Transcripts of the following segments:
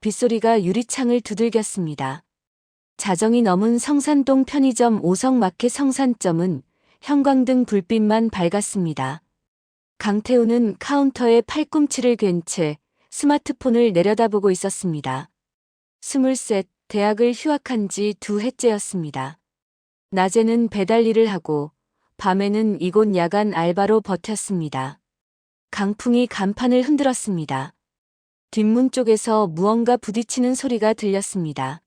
빗소리가 유리창을 두들겼습니다. 자정이 넘은 성산동 편의점 5성 마켓 성산점은 형광등 불빛만 밝았습니다. 강태우는 카운터에 팔꿈치를 괜 채 스마트폰을 내려다보고 있었습니다. 23, 대학을 휴학한 지 2해째였습니다. 낮에는 배달 일을 하고 밤에는 이곳 야간 알바로 버텼습니다. 강풍이 간판을 흔들었습니다. 뒷문 쪽에서 무언가 부딪히는 소리가 들렸습니다.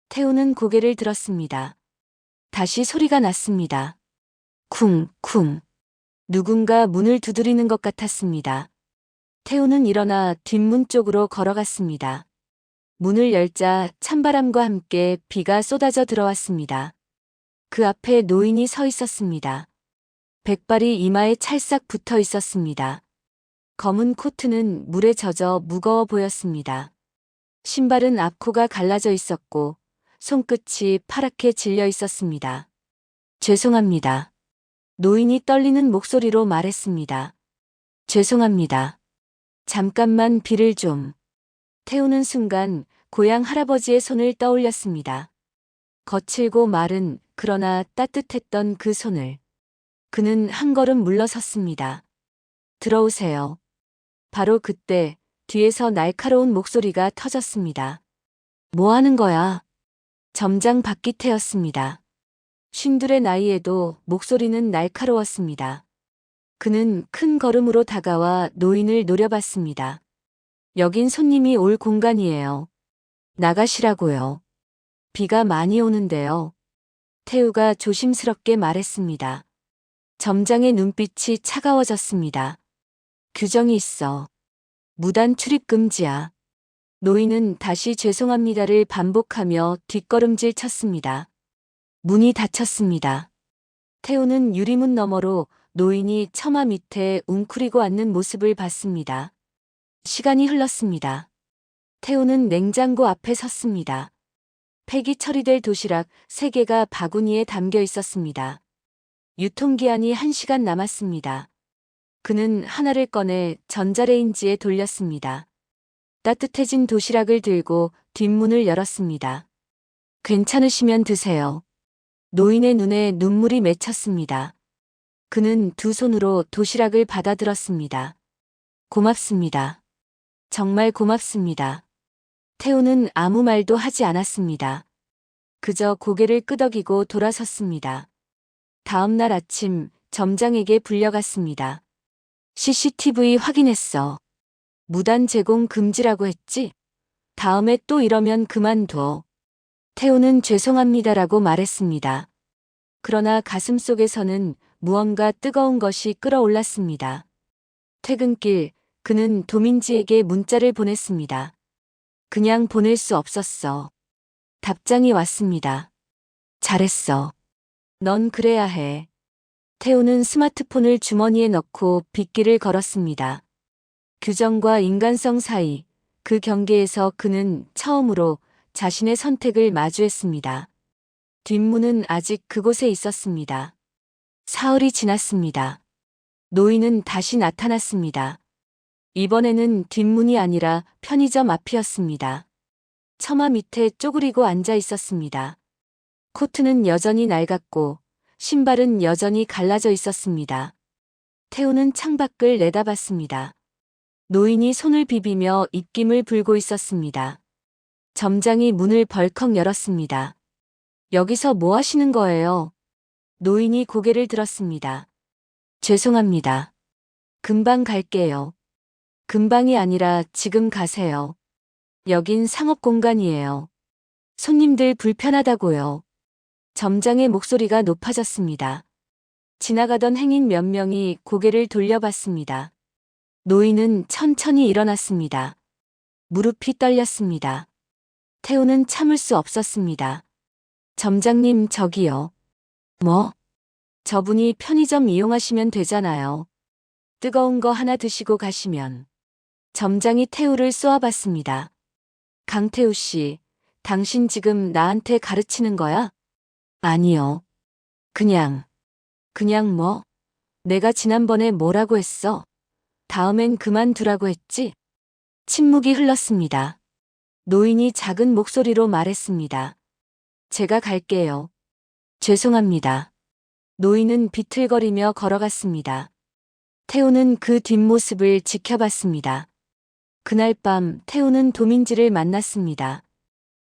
태우는 고개를 들었습니다. 다시 소리가 났습니다. 쿵쿵. 누군가 문을 두드리는 것 같았습니다. 태우는 일어나 뒷문 쪽으로 걸어갔습니다. 문을 열자 찬바람과 함께 비가 쏟아져 들어왔습니다. 그 앞에 노인이 서 있었습니다. 백발이 이마에 찰싹 붙어 있었습니다. 검은 코트는 물에 젖어 무거워 보였습니다. 신발은 앞코가 갈라져 있었고 손끝이 파랗게 질려 있었습니다. 죄송합니다. 노인이 떨리는 목소리로 말했습니다. 죄송합니다. 잠깐만 비를 좀. 태우는 순간 고향 할아버지의 손을 떠올렸습니다. 거칠고 마른 그러나 따뜻했던 그 손을. 그는 한 걸음 물러섰습니다. 들어오세요. 바로 그때 뒤에서 날카로운 목소리가 터졌습니다. 뭐 하는 거야? 점장 박기태였습니다. 52의 나이에도 목소리는 날카로웠습니다. 그는 큰 걸음으로 다가와 노인을 노려봤습니다. 여긴 손님이 올 공간이에요. 나가시라고요. 비가 많이 오는데요. 태우가 조심스럽게 말했습니다. 점장의 눈빛이 차가워졌습니다. 규정이 있어. 무단 출입 금지야. 노인은 다시 죄송합니다를 반복하며 뒷걸음질 쳤습니다. 문이 닫혔습니다. 태우는 유리문 너머로 노인이 처마 밑에 웅크리고 앉는 모습을 봤습니다. 시간이 흘렀습니다. 태우는 냉장고 앞에 섰습니다. 폐기 처리될 도시락 3개가 바구니에 담겨 있었습니다. 유통기한이 1시간 남았습니다. 그는 하나를 꺼내 전자레인지에 돌렸습니다. 따뜻해진 도시락을 들고 뒷문을 열었습니다. 괜찮으시면 드세요. 노인의 눈에 눈물이 맺혔습니다. 그는 두 손으로 도시락을 받아들었습니다. 고맙습니다. 정말 고맙습니다. 태우는 아무 말도 하지 않았습니다. 그저 고개를 끄덕이고 돌아섰습니다. 다음 날 아침 점장에게 불려갔습니다. CCTV 확인했어. 무단 제공 금지라고 했지? 다음에 또 이러면 그만둬. 태우는 죄송합니다라고 말했습니다. 그러나 가슴속에서는 무언가 뜨거운 것이 끓어올랐습니다. 퇴근길 그는 도민지에게 문자를 보냈습니다. 그냥 보낼 수 없었어. 답장이 왔습니다. 잘했어. 넌 그래야 해. 태우는 스마트폰을 주머니에 넣고 빗길을 걸었습니다. 규정과 인간성 사이 그 경계에서 그는 처음으로 자신의 선택을 마주했습니다. 뒷문은 아직 그곳에 있었습니다. 사흘이 지났습니다. 노인은 다시 나타났습니다. 이번에는 뒷문이 아니라 편의점 앞이었습니다. 처마 밑에 쪼그리고 앉아 있었습니다. 코트는 여전히 낡았고 신발은 여전히 갈라져 있었습니다. 태우는 창밖을 내다봤습니다. 노인이 손을 비비며 입김을 불고 있었습니다. 점장이 문을 벌컥 열었습니다. 여기서 뭐 하시는 거예요? 노인이 고개를 들었습니다. 죄송합니다. 금방 갈게요. 금방이 아니라 지금 가세요. 여긴 상업 공간이에요. 손님들 불편하다고요. 점장의 목소리가 높아졌습니다. 지나가던 행인 몇 명이 고개를 돌려봤습니다. 노인은 천천히 일어났습니다. 무릎이 떨렸습니다. 태우는 참을 수 없었습니다. 점장님 저기요. 뭐? 저분이 편의점 이용하시면 되잖아요. 뜨거운 거 하나 드시고 가시면. 점장이 태우를 쏘아봤습니다. 강태우 씨, 당신 지금 나한테 가르치는 거야? 아니요. 그냥 뭐? 내가 지난번에 뭐라고 했어? 다음엔 그만두라고 했지? 침묵이 흘렀습니다. 노인이 작은 목소리로 말했습니다. 제가 갈게요. 죄송합니다. 노인은 비틀거리며 걸어갔습니다. 태우는 그 뒷모습을 지켜봤습니다. 그날 밤 태우는 도민지를 만났습니다.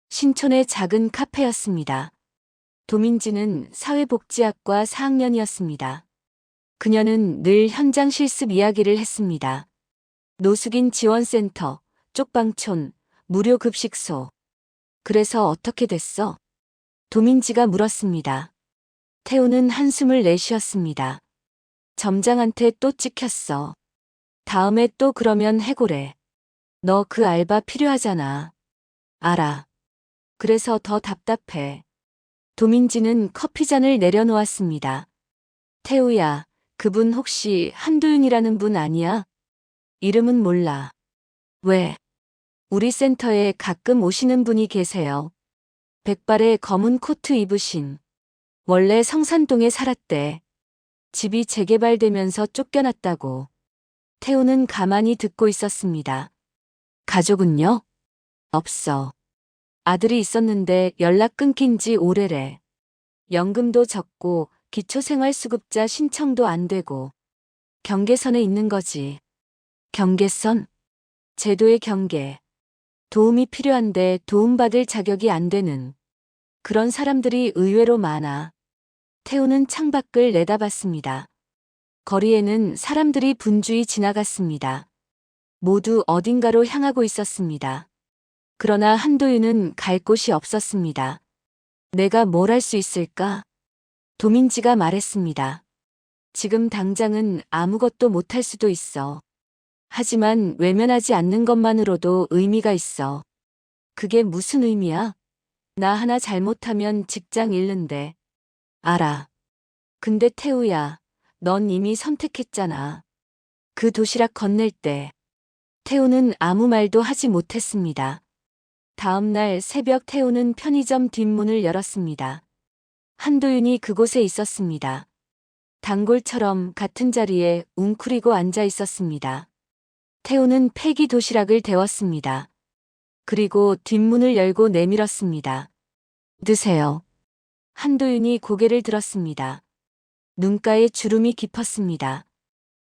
신촌의 작은 카페였습니다. 도민지는 사회복지학과 4학년이었습니다. 그녀는 늘 현장 실습 이야기를 했습니다. 노숙인 지원센터, 쪽방촌, 무료급식소. 그래서 어떻게 됐어? 도민지가 물었습니다. 태우는 한숨을 내쉬었습니다. 점장한테 또 찍혔어. 다음에 또 그러면 해고래. 너 그 알바 필요하잖아. 알아. 그래서 더 답답해. 도민지는 커피잔을 내려놓았습니다. 태우야, 그분 혹시 한도윤이라는 분 아니야? 이름은 몰라. 왜? 우리 센터에 가끔 오시는 분이 계세요. 백발에 검은 코트 입으신. 원래 성산동에 살았대. 집이 재개발되면서 쫓겨났다고. 태우는 가만히 듣고 있었습니다. 가족은요? 없어. 아들이 있었는데 연락 끊긴 지 오래래. 연금도 적고 기초생활수급자 신청도 안 되고. 경계선에 있는 거지. 경계선? 제도의 경계. 도움이 필요한데 도움받을 자격이 안 되는. 그런 사람들이 의외로 많아. 태우는 창밖을 내다봤습니다. 거리에는 사람들이 분주히 지나갔습니다. 모두 어딘가로 향하고 있었습니다. 그러나 한도윤은 갈 곳이 없었습니다. 내가 뭘 할 수 있을까? 도민지가 말했습니다. 지금 당장은 아무것도 못할 수도 있어. 하지만 외면하지 않는 것만으로도 의미가 있어. 그게 무슨 의미야? 나 하나 잘못하면 직장 잃는데. 알아. 근데 태우야, 넌 이미 선택했잖아. 그 도시락 건넬 때. 태우는 아무 말도 하지 못했습니다. 다음 날 새벽 태우는 편의점 뒷문을 열었습니다. 한도윤이 그곳에 있었습니다. 단골처럼 같은 자리에 웅크리고 앉아 있었습니다. 태우는 폐기 도시락을 데웠습니다. 그리고 뒷문을 열고 내밀었습니다. 드세요. 한도윤이 고개를 들었습니다. 눈가에 주름이 깊었습니다.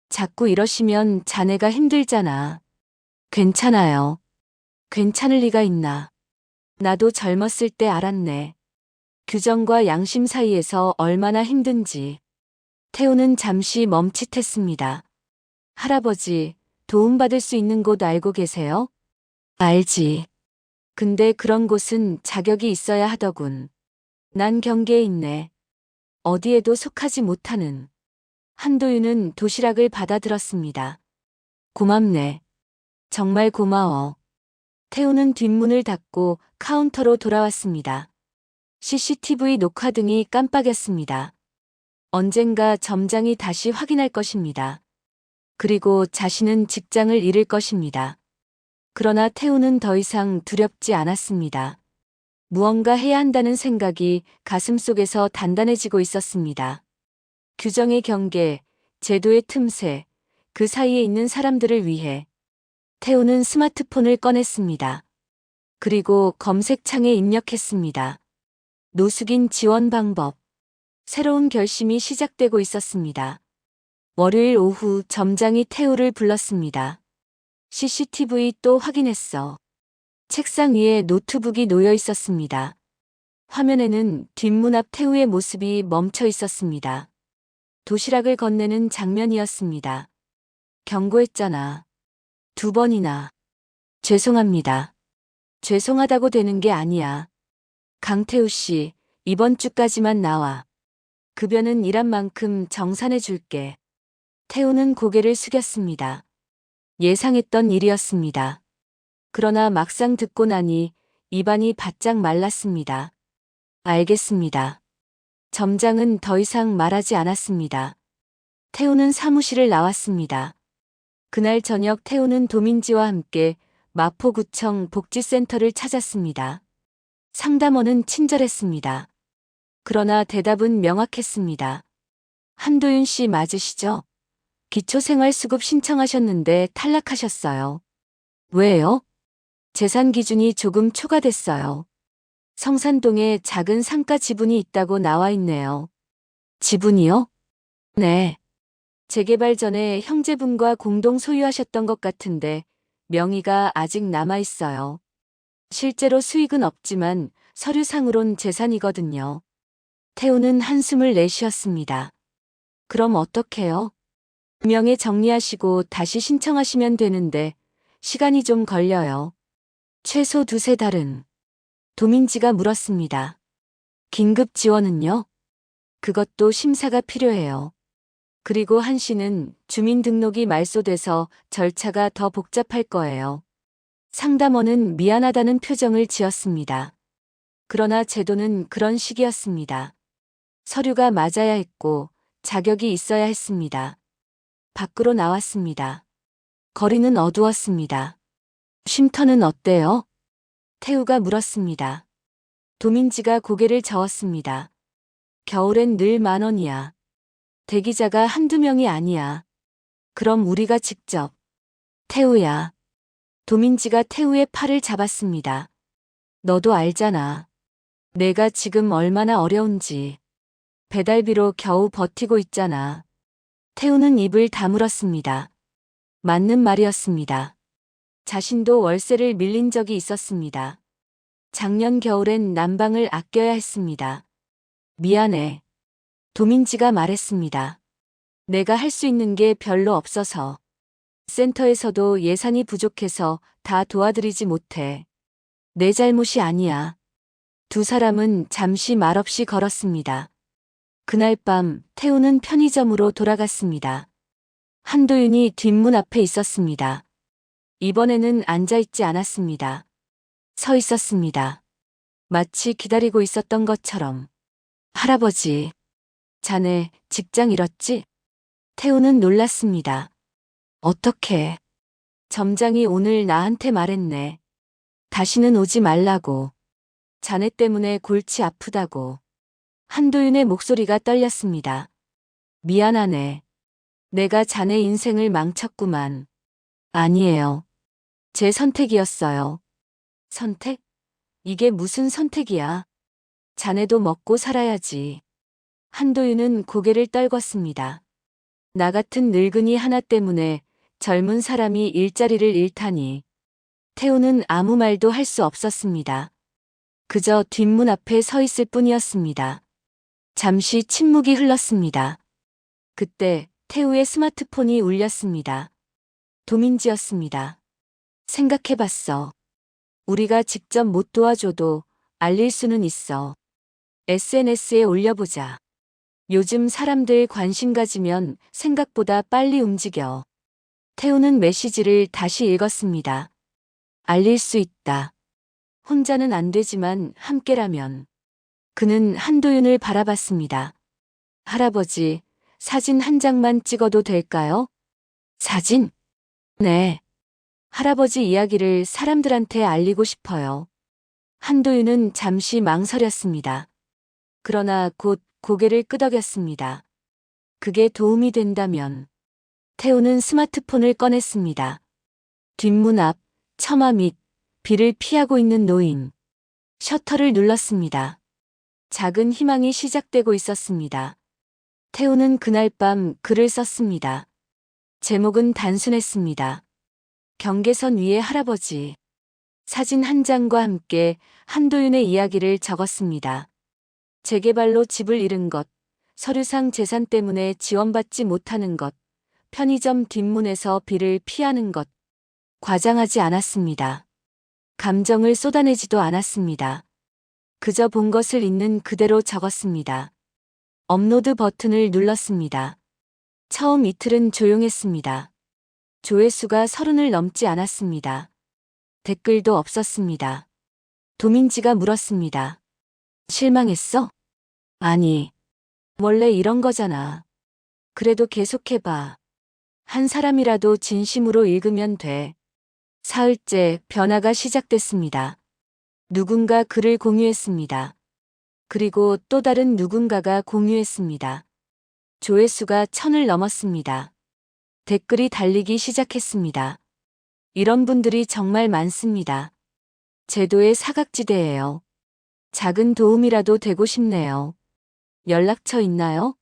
자꾸 이러시면 자네가 힘들잖아. 괜찮아요. 괜찮을 리가 있나. 나도 젊었을 때 알았네. 규정과 양심 사이에서 얼마나 힘든지. 태우는 잠시 멈칫했습니다. 할아버지, 도움받을 수 있는 곳 알고 계세요? 알지. 근데 그런 곳은 자격이 있어야 하더군. 난 경계에 있네. 어디에도 속하지 못하는. 한도윤은 도시락을 받아들었습니다. 고맙네. 정말 고마워. 태우는 뒷문을 닫고 카운터로 돌아왔습니다. CCTV 녹화등이 깜빡였습니다. 언젠가 점장이 다시 확인할 것입니다. 그리고 자신은 직장을 잃을 것입니다. 그러나 태우는 더 이상 두렵지 않았습니다. 무언가 해야 한다는 생각이 가슴속에서 단단해지고 있었습니다. 규정의 경계, 제도의 틈새, 그 사이에 있는 사람들을 위해 태우는 스마트폰을 꺼냈습니다. 그리고 검색창에 입력했습니다. 노숙인 지원 방법. 새로운 결심이 시작되고 있었습니다. 월요일 오후 점장이 태우를 불렀습니다. CCTV 또 확인했어. 책상 위에 노트북이 놓여 있었습니다. 화면에는 뒷문 앞 태우의 모습이 멈춰 있었습니다. 도시락을 건네는 장면이었습니다. 경고했잖아. 2번이나. 죄송합니다. 죄송하다고 되는 게 아니야. 강태우 씨, 이번 주까지만 나와. 급여는 일한 만큼 정산해 줄게. 태우는 고개를 숙였습니다. 예상했던 일이었습니다. 그러나 막상 듣고 나니 입안이 바짝 말랐습니다. 알겠습니다. 점장은 더 이상 말하지 않았습니다. 태우는 사무실을 나왔습니다. 그날 저녁 태우는 도민지와 함께 마포구청 복지센터를 찾았습니다. 상담원은 친절했습니다. 그러나 대답은 명확했습니다. 한도윤 씨 맞으시죠? 기초생활수급 신청하셨는데 탈락하셨어요. 왜요? 재산 기준이 조금 초과됐어요. 성산동에 작은 상가 지분이 있다고 나와 있네요. 지분이요? 네. 재개발 전에 형제분과 공동 소유하셨던 것 같은데 명의가 아직 남아 있어요. 실제로 수익은 없지만 서류상으론 재산이거든요. 태우는 한숨을 내쉬었습니다. 그럼 어떡해요? 명예 정리하시고 다시 신청하시면 되는데 시간이 좀 걸려요. 최소 2~3달은. 도민지가 물었습니다. 긴급 지원은요? 그것도 심사가 필요해요. 그리고 한 씨는 주민등록이 말소돼서 절차가 더 복잡할 거예요. 상담원은 미안하다는 표정을 지었습니다. 그러나 제도는 그런 식이었습니다. 서류가 맞아야 했고 자격이 있어야 했습니다. 밖으로 나왔습니다. 거리는 어두웠습니다. 쉼터는 어때요? 태우가 물었습니다. 도민지가 고개를 저었습니다. 겨울엔 늘 10,000원이야. 대기자가 한두 명이 아니야. 그럼 우리가 직접. 태우야. 도민지가 태우의 팔을 잡았습니다. 너도 알잖아. 내가 지금 얼마나 어려운지. 배달비로 겨우 버티고 있잖아. 태우는 입을 다물었습니다. 맞는 말이었습니다. 자신도 월세를 밀린 적이 있었습니다. 작년 겨울엔 난방을 아껴야 했습니다. 미안해. 도민지가 말했습니다. 내가 할 수 있는 게 별로 없어서. 센터에서도 예산이 부족해서 다 도와드리지 못해. 내 잘못이 아니야. 두 사람은 잠시 말없이 걸었습니다. 그날 밤 태우는 편의점으로 돌아갔습니다. 한도윤이 뒷문 앞에 있었습니다. 이번에는 앉아있지 않았습니다. 서 있었습니다. 마치 기다리고 있었던 것처럼. 할아버지, 자네 직장 잃었지? 태우는 놀랐습니다. 어떻게? 점장이 오늘 나한테 말했네. 다시는 오지 말라고. 자네 때문에 골치 아프다고. 한도윤의 목소리가 떨렸습니다. 미안하네. 내가 자네 인생을 망쳤구만. 아니에요. 제 선택이었어요. 선택? 이게 무슨 선택이야? 자네도 먹고 살아야지. 한도윤은 고개를 떨궜습니다. 나 같은 늙은이 하나 때문에 젊은 사람이 일자리를 잃다니. 태우는 아무 말도 할 수 없었습니다. 그저 뒷문 앞에 서 있을 뿐이었습니다. 잠시 침묵이 흘렀습니다. 그때 태우의 스마트폰이 울렸습니다. 도민지였습니다. 생각해봤어. 우리가 직접 못 도와줘도 알릴 수는 있어. SNS에 올려보자. 요즘 사람들 관심 가지면 생각보다 빨리 움직여. 태우는 메시지를 다시 읽었습니다. 알릴 수 있다. 혼자는 안 되지만 함께라면. 그는 한도윤을 바라봤습니다. 할아버지, 사진 한 장만 찍어도 될까요? 사진? 네. 할아버지 이야기를 사람들한테 알리고 싶어요. 한도윤은 잠시 망설였습니다. 그러나 곧 고개를 끄덕였습니다. 그게 도움이 된다면. 태우는 스마트폰을 꺼냈습니다. 뒷문 앞, 처마 밑, 비를 피하고 있는 노인. 셔터를 눌렀습니다. 작은 희망이 시작되고 있었습니다. 태우는 그날 밤 글을 썼습니다. 제목은 단순했습니다. 경계선 위의 할아버지. 사진 한 장과 함께 한도윤의 이야기를 적었습니다. 재개발로 집을 잃은 것, 서류상 재산 때문에 지원받지 못하는 것, 편의점 뒷문에서 비를 피하는 것. 과장하지 않았습니다. 감정을 쏟아내지도 않았습니다. 그저 본 것을 있는 그대로 적었습니다. 업로드 버튼을 눌렀습니다. 처음 이틀은 조용했습니다. 조회수가 30을 넘지 않았습니다. 댓글도 없었습니다. 도민지가 물었습니다. 실망했어? 아니, 원래 이런 거잖아. 그래도 계속해봐. 한 사람이라도 진심으로 읽으면 돼. 사흘째 변화가 시작됐습니다. 누군가 글을 공유했습니다. 그리고 또 다른 누군가가 공유했습니다. 조회수가 1000을 넘었습니다. 댓글이 달리기 시작했습니다. 이런 분들이 정말 많습니다. 제도의 사각지대예요. 작은 도움이라도 되고 싶네요. 연락처 있나요?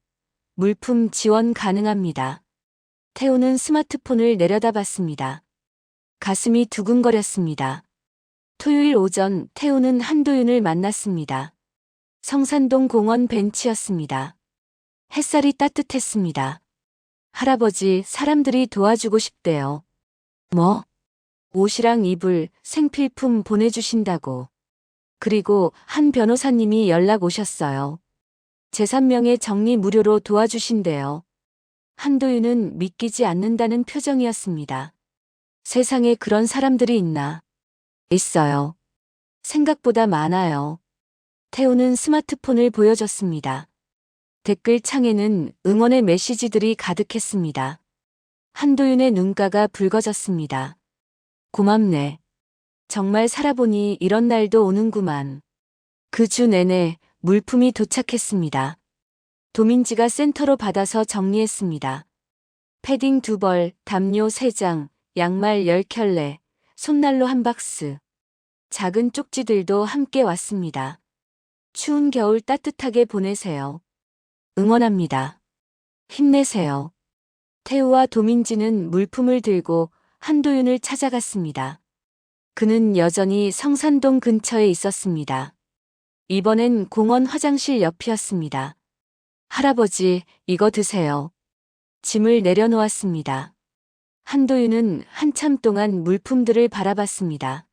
물품 지원 가능합니다. 태우는 스마트폰을 내려다봤습니다. 가슴이 두근거렸습니다. 토요일 오전 태우는 한도윤을 만났습니다. 성산동 공원 벤치였습니다. 햇살이 따뜻했습니다. 할아버지, 사람들이 도와주고 싶대요. 뭐? 옷이랑 이불, 생필품 보내주신다고. 그리고 한 변호사님이 연락 오셨어요. 재산명의 정리 무료로 도와주신대요. 한도윤은 믿기지 않는다는 표정이었습니다. 세상에 그런 사람들이 있나? 있어요. 생각보다 많아요. 태우는 스마트폰을 보여줬습니다. 댓글 창에는 응원의 메시지들이 가득했습니다. 한도윤의 눈가가 붉어졌습니다. 고맙네. 정말 살아보니 이런 날도 오는구만. 그 주 내내 물품이 도착했습니다. 도민지가 센터로 받아서 정리했습니다. 패딩 2벌, 담요 3장, 양말 10켤레, 손난로 1박스. 작은 쪽지들도 함께 왔습니다. 추운 겨울 따뜻하게 보내세요. 응원합니다. 힘내세요. 태우와 도민지는 물품을 들고 한도윤을 찾아갔습니다. 그는 여전히 성산동 근처에 있었습니다. 이번엔 공원 화장실 옆이었습니다. 할아버지, 이거 드세요. 짐을 내려놓았습니다. 한도윤은 한참 동안 물품들을 바라봤습니다.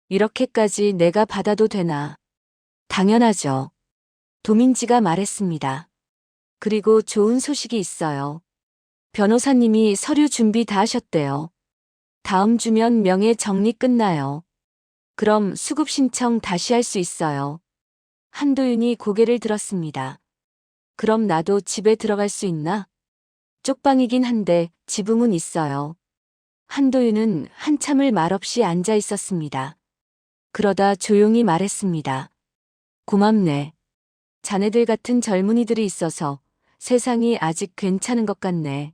이렇게까지 내가 받아도 되나? 당연하죠. 도민지가 말했습니다. 그리고 좋은 소식이 있어요. 변호사님이 서류 준비 다 하셨대요. 다음 주면 명예 정리 끝나요. 그럼 수급 신청 다시 할 수 있어요. 한도윤이 고개를 들었습니다. 그럼 나도 집에 들어갈 수 있나? 쪽방이긴 한데 지붕은 있어요. 한도윤은 한참을 말없이 앉아 있었습니다. 그러다 조용히 말했습니다. 고맙네. 자네들 같은 젊은이들이 있어서 세상이 아직 괜찮은 것 같네.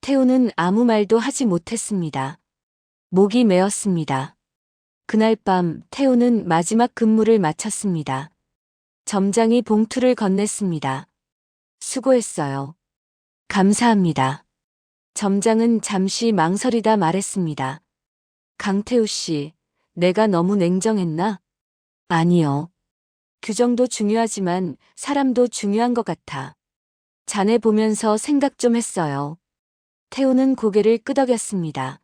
태우는 아무 말도 하지 못했습니다. 목이 메었습니다. 그날 밤 태우는 마지막 근무를 마쳤습니다. 점장이 봉투를 건넸습니다. 수고했어요. 감사합니다. 점장은 잠시 망설이다 말했습니다. 강태우 씨, 내가 너무 냉정했나? 아니요. 규정도 중요하지만 사람도 중요한 것 같아. 자네 보면서 생각 좀 했어요. 태우는 고개를 끄덕였습니다.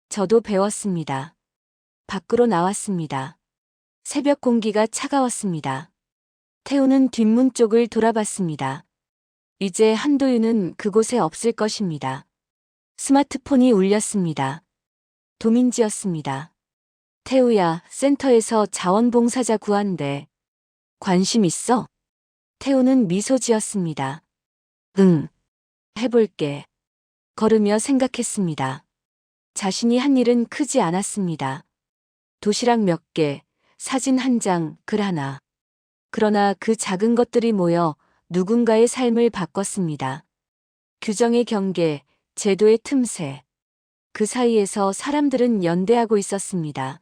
저도 배웠습니다. 밖으로 나왔습니다. 새벽 공기가 차가웠습니다. 태우는 뒷문 쪽을 돌아봤습니다. 이제 한도윤은 그곳에 없을 것입니다. 스마트폰이 울렸습니다. 도민지였습니다. 태우야, 센터에서 자원봉사자 구한대. 관심 있어? 태우는 미소 지었습니다. 응. 해볼게. 걸으며 생각했습니다. 자신이 한 일은 크지 않았습니다. 도시락 몇 개, 사진 한 장, 글 하나. 그러나 그 작은 것들이 모여 누군가의 삶을 바꿨습니다. 규정의 경계, 제도의 틈새. 그 사이에서 사람들은 연대하고 있었습니다.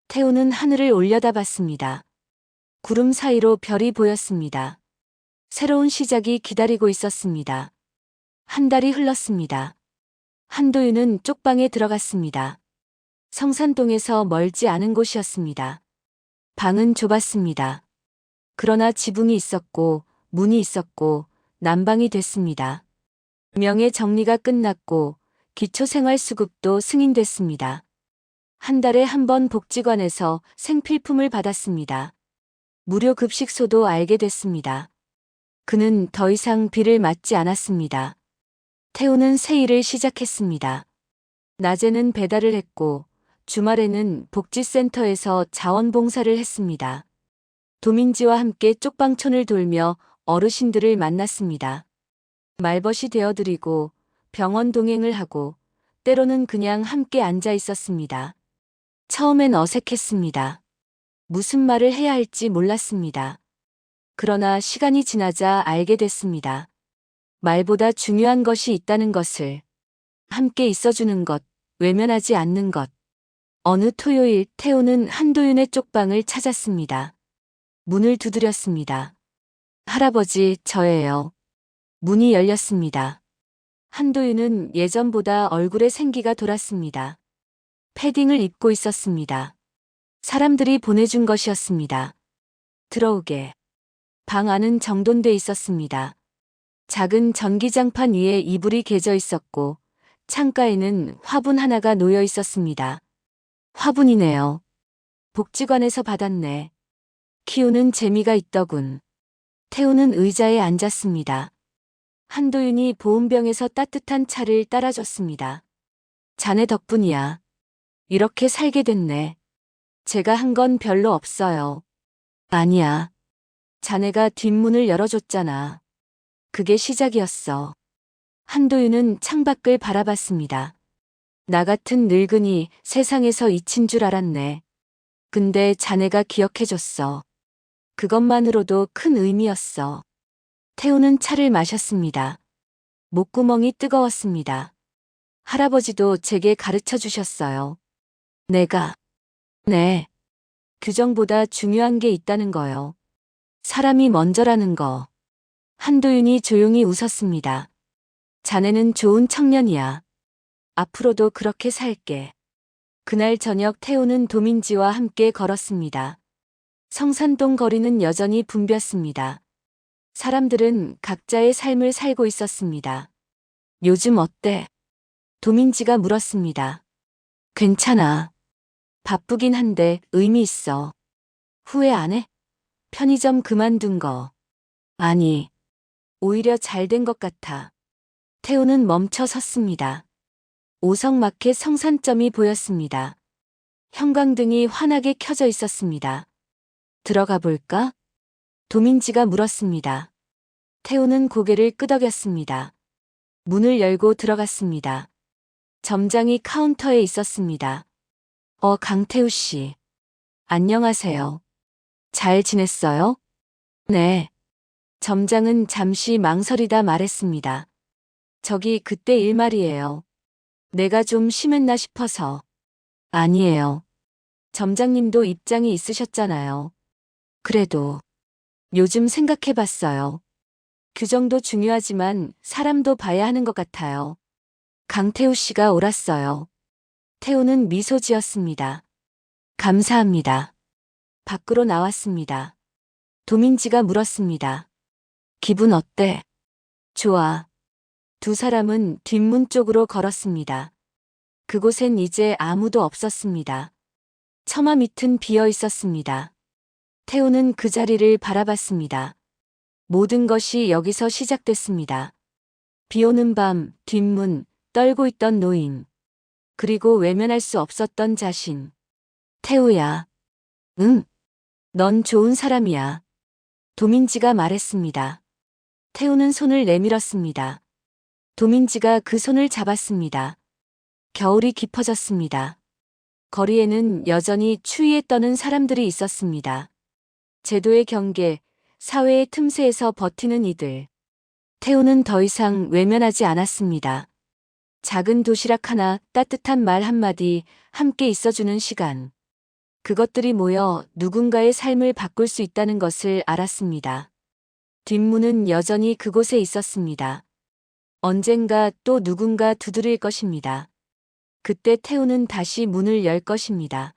태우는 하늘을 올려다봤습니다. 구름 사이로 별이 보였습니다. 새로운 시작이 기다리고 있었습니다. 한 달이 흘렀습니다. 한도윤은 쪽방에 들어갔습니다. 성산동에서 멀지 않은 곳이었습니다. 방은 좁았습니다. 그러나 지붕이 있었고 문이 있었고 난방이 됐습니다. 명예 정리가 끝났고 기초생활수급도 승인됐습니다. 한 달에 한 번 복지관에서 생필품을 받았습니다. 무료 급식소도 알게 됐습니다. 그는 더 이상 비를 맞지 않았습니다. 태우는 새 일을 시작했습니다. 낮에는 배달을 했고 주말에는 복지센터에서 자원봉사를 했습니다. 도민지와 함께 쪽방촌을 돌며 어르신들을 만났습니다. 말벗이 되어드리고 병원 동행을 하고 때로는 그냥 함께 앉아 있었습니다. 처음엔 어색했습니다. 무슨 말을 해야 할지 몰랐습니다. 그러나 시간이 지나자 알게 됐습니다. 말보다 중요한 것이 있다는 것을. 함께 있어주는 것, 외면하지 않는 것. 어느 토요일 태호는 한도윤의 쪽방을 찾았습니다. 문을 두드렸습니다. 할아버지, 저예요. 문이 열렸습니다. 한도윤은 예전보다 얼굴에 생기가 돌았습니다. 패딩을 입고 있었습니다. 사람들이 보내준 것이었습니다. 들어오게. 방 안은 정돈돼 있었습니다. 작은 전기장판 위에 이불이 개져 있었고 창가에는 화분 하나가 놓여 있었습니다. 화분이네요. 복지관에서 받았네. 키우는 재미가 있더군. 태우는 의자에 앉았습니다. 한도윤이 보온병에서 따뜻한 차를 따라줬습니다. 자네 덕분이야. 이렇게 살게 됐네. 제가 한 건 별로 없어요. 아니야. 자네가 뒷문을 열어줬잖아. 그게 시작이었어. 한도윤은 창밖을 바라봤습니다. 나 같은 늙은이 세상에서 잊힌 줄 알았네. 근데 자네가 기억해줬어. 그것만으로도 큰 의미였어. 태우는 차를 마셨습니다. 목구멍이 뜨거웠습니다. 할아버지도 제게 가르쳐 주셨어요. 네. 규정보다 중요한 게 있다는 거요. 사람이 먼저라는 거. 한도윤이 조용히 웃었습니다. 자네는 좋은 청년이야. 앞으로도 그렇게 살게. 그날 저녁 태우는 도민지와 함께 걸었습니다. 성산동 거리는 여전히 붐볐습니다. 사람들은 각자의 삶을 살고 있었습니다. 요즘 어때? 도민지가 물었습니다. 괜찮아. 바쁘긴 한데 의미 있어. 후회 안 해? 편의점 그만둔 거. 아니, 오히려 잘 된 것 같아. 태우는 멈춰 섰습니다. 오성마켓 성산점이 보였습니다. 형광등이 환하게 켜져 있었습니다. 들어가 볼까? 도민지가 물었습니다. 태우는 고개를 끄덕였습니다. 문을 열고 들어갔습니다. 점장이 카운터에 있었습니다. 강태우 씨. 안녕하세요. 잘 지냈어요? 네. 점장은 잠시 망설이다 말했습니다. 저기 그때 일 말이에요. 내가 좀 심했나 싶어서. 아니에요. 점장님도 입장이 있으셨잖아요. 그래도 요즘 생각해봤어요. 규정도 중요하지만 사람도 봐야 하는 것 같아요. 강태우 씨가 옳았어요. 태우는 미소 지었습니다. 감사합니다. 밖으로 나왔습니다. 도민지가 물었습니다. 기분 어때? 좋아. 두 사람은 뒷문 쪽으로 걸었습니다. 그곳엔 이제 아무도 없었습니다. 처마 밑은 비어 있었습니다. 태우는 그 자리를 바라봤습니다. 모든 것이 여기서 시작됐습니다. 비 오는 밤, 뒷문, 떨고 있던 노인. 그리고 외면할 수 없었던 자신. 태우야. 응. 넌 좋은 사람이야. 도민지가 말했습니다. 태우는 손을 내밀었습니다. 도민지가 그 손을 잡았습니다. 겨울이 깊어졌습니다. 거리에는 여전히 추위에 떠는 사람들이 있었습니다. 제도의 경계, 사회의 틈새에서 버티는 이들. 태우는 더 이상 외면하지 않았습니다. 작은 도시락 하나, 따뜻한 말 한마디, 함께 있어주는 시간. 그것들이 모여 누군가의 삶을 바꿀 수 있다는 것을 알았습니다. 뒷문은 여전히 그곳에 있었습니다. 언젠가 또 누군가 두드릴 것입니다. 그때 태우는 다시 문을 열 것입니다.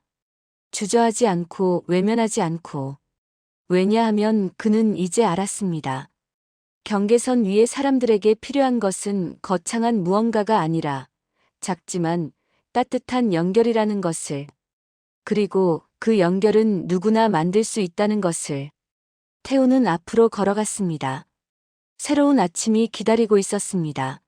주저하지 않고 외면하지 않고. 왜냐하면 그는 이제 알았습니다. 경계선 위의 사람들에게 필요한 것은 거창한 무언가가 아니라 작지만 따뜻한 연결이라는 것을. 그리고 그 연결은 누구나 만들 수 있다는 것을. 태우는 앞으로 걸어갔습니다. 새로운 아침이 기다리고 있었습니다.